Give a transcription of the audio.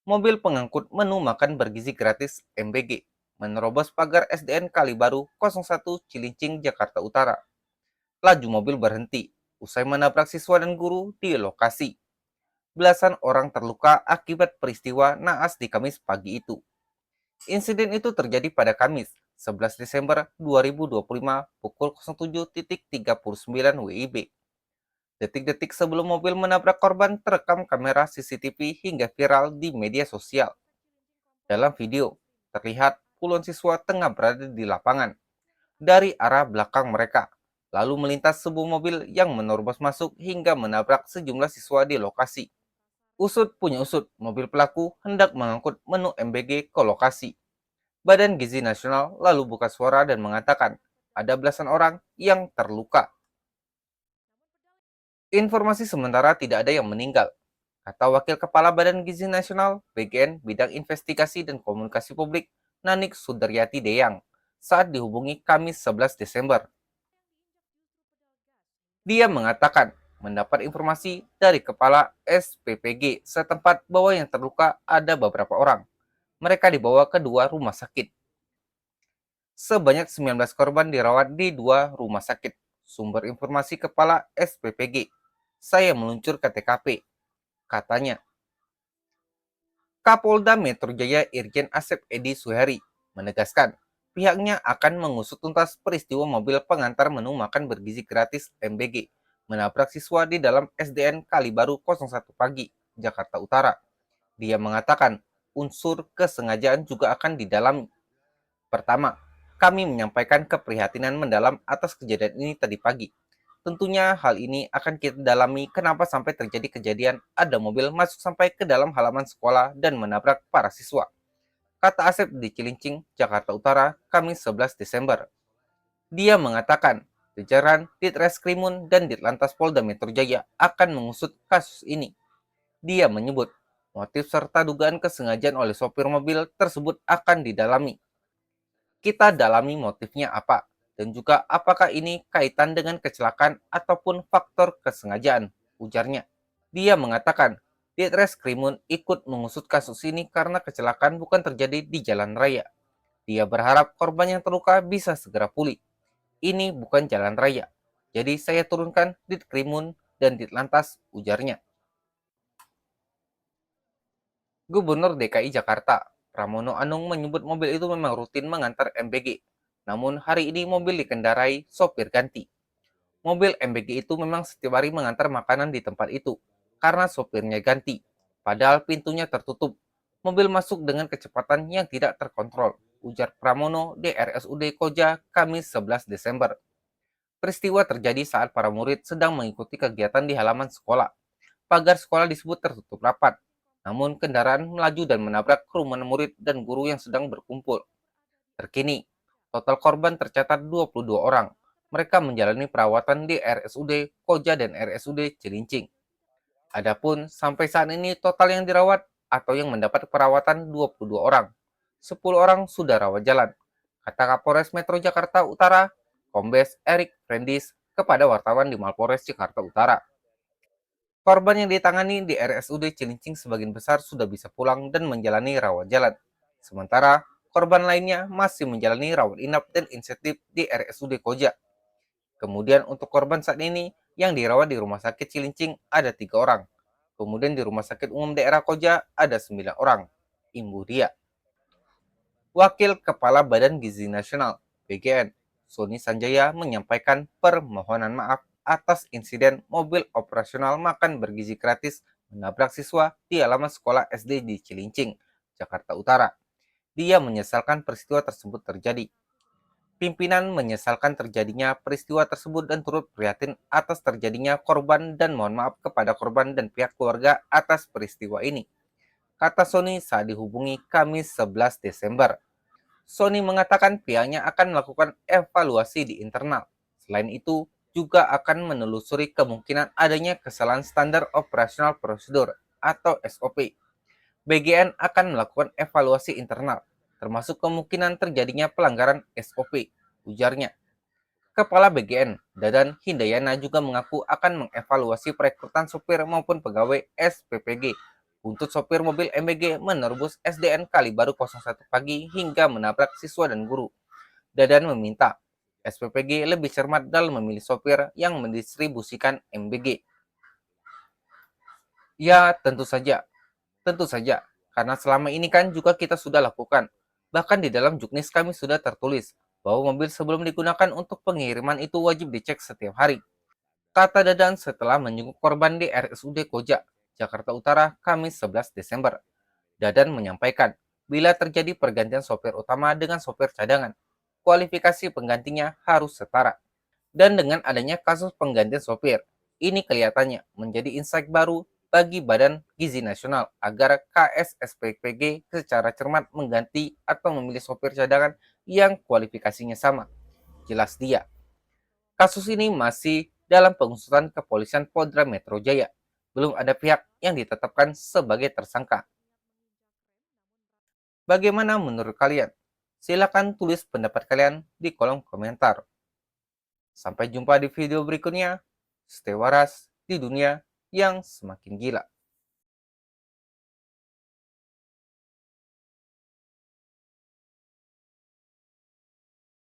Mobil pengangkut menu makan bergizi gratis MBG menerobos pagar SDN Kalibaru 01 Cilincing, Jakarta Utara. Laju mobil berhenti usai menabrak siswa dan guru di lokasi. Belasan orang terluka akibat peristiwa naas di Kamis pagi itu. Insiden itu terjadi pada Kamis, 11 Desember 2025 pukul 07.39 WIB. Detik-detik sebelum mobil menabrak korban terekam kamera CCTV hingga viral di media sosial. Dalam video, terlihat puluhan siswa tengah berada di lapangan dari arah belakang mereka, lalu melintas sebuah mobil yang menerobos masuk hingga menabrak sejumlah siswa di lokasi. Usut punya usut, mobil pelaku hendak mengangkut menu MBG ke lokasi. Badan Gizi Nasional lalu buka suara dan mengatakan ada belasan orang yang terluka. Informasi sementara tidak ada yang meninggal, kata Wakil Kepala Badan Gizi Nasional (BGN) Bidang Investigasi dan Komunikasi Publik Nanik Sudaryati Deyang saat dihubungi Kamis 11 Desember. Dia mengatakan mendapat informasi dari Kepala SPPG setempat bahwa yang terluka ada beberapa orang. Mereka dibawa ke dua rumah sakit. Sebanyak 19 korban dirawat di dua rumah sakit. Sumber informasi Kepala SPPG. Saya meluncur ke TKP, katanya. Kapolda Metro Jaya Irjen Asep Edi Suheri menegaskan pihaknya akan mengusut tuntas peristiwa mobil pengantar menu makan bergizi gratis MBG menabrak siswa di dalam SDN Kalibaru 01 pagi, Jakarta Utara. Dia mengatakan unsur kesengajaan juga akan didalami. Pertama, kami menyampaikan keprihatinan mendalam atas kejadian ini tadi pagi. Tentunya hal ini akan kita dalami kenapa sampai terjadi kejadian ada mobil masuk sampai ke dalam halaman sekolah dan menabrak para siswa. Kata Asep di Cilincing, Jakarta Utara, Kamis 11 Desember. Dia mengatakan, jajaran Ditreskrimun dan Ditlantas Polda Metro Jaya akan mengusut kasus ini. Dia menyebut, motif serta dugaan kesengajaan oleh sopir mobil tersebut akan didalami. Kita dalami motifnya apa, dan juga apakah ini kaitan dengan kecelakaan ataupun faktor kesengajaan, ujarnya. Dia mengatakan, Ditreskrimun ikut mengusut kasus ini karena kecelakaan bukan terjadi di jalan raya. Dia berharap korban yang terluka bisa segera pulih. Ini bukan jalan raya. Jadi saya turunkan Ditkrimun dan Ditlantas, ujarnya. Gubernur DKI Jakarta, Pramono Anung menyebut mobil itu memang rutin mengantar MBG. Namun hari ini mobil dikendarai sopir ganti. Mobil MBG itu memang setiap hari mengantar makanan di tempat itu, karena sopirnya ganti. Padahal pintunya tertutup. Mobil masuk dengan kecepatan yang tidak terkontrol, ujar Pramono di RSUD Koja Kamis 11 Desember. Peristiwa terjadi saat para murid sedang mengikuti kegiatan di halaman sekolah. Pagar sekolah disebut tertutup rapat. Namun kendaraan melaju dan menabrak kerumunan murid dan guru yang sedang berkumpul. Terkini, total korban tercatat 22 orang. Mereka menjalani perawatan di RSUD Koja dan RSUD Cilincing. Adapun sampai saat ini total yang dirawat atau yang mendapat perawatan 22 orang. 10 orang sudah rawat jalan, kata Kapolres Metro Jakarta Utara, Kombes Erik Frendis, kepada wartawan di Mapolres Jakarta Utara. Korban yang ditangani di RSUD Cilincing sebagian besar sudah bisa pulang dan menjalani rawat jalan. Sementara korban lainnya masih menjalani rawat inap dan insentif di RSUD Koja. Kemudian untuk korban saat ini yang dirawat di Rumah Sakit Cilincing ada 3 orang. Kemudian di Rumah Sakit Umum Daerah Koja ada 9 orang. Imbu dia. Wakil Kepala Badan Gizi Nasional (BGN) Sony Sanjaya menyampaikan permohonan maaf atas insiden mobil operasional makan bergizi gratis menabrak siswa di halaman sekolah SD di Cilincing, Jakarta Utara. Dia menyesalkan peristiwa tersebut terjadi. Pimpinan menyesalkan terjadinya peristiwa tersebut dan turut prihatin atas terjadinya korban dan mohon maaf kepada korban dan pihak keluarga atas peristiwa ini, kata Sony saat dihubungi Kamis 11 Desember. Sony mengatakan pihaknya akan melakukan evaluasi di internal. Selain itu, juga akan menelusuri kemungkinan adanya kesalahan standar operasional prosedur atau SOP. BGN akan melakukan evaluasi internal, termasuk kemungkinan terjadinya pelanggaran SOP, ujarnya. Kepala BGN, Dadan Hindayana juga mengaku akan mengevaluasi perekrutan supir maupun pegawai SPPG Buntut sopir mobil MBG menerobos SDN Kalibaru 01 pagi hingga menabrak siswa dan guru. Dadan meminta SPPG lebih cermat dalam memilih sopir yang mendistribusikan MBG. Ya, tentu saja, karena selama ini kan juga kita sudah lakukan. Bahkan di dalam juknis kami sudah tertulis bahwa mobil sebelum digunakan untuk pengiriman itu wajib dicek setiap hari. Kata Dadan setelah menjenguk korban di RSUD Koja, Jakarta Utara, Kamis 11 Desember. Dadan menyampaikan, bila terjadi pergantian sopir utama dengan sopir cadangan, kualifikasi penggantinya harus setara. Dan dengan adanya kasus penggantian sopir, ini kelihatannya menjadi insight baru bagi Badan Gizi Nasional agar KSSPPG secara cermat mengganti atau memilih sopir cadangan yang kualifikasinya sama. Jelas dia. Kasus ini masih dalam pengusutan kepolisian Polda Metro Jaya. Belum ada pihak yang ditetapkan sebagai tersangka. Bagaimana menurut kalian? Silakan tulis pendapat kalian di kolom komentar. Sampai jumpa di video berikutnya. Stay waras di dunia yang semakin gila.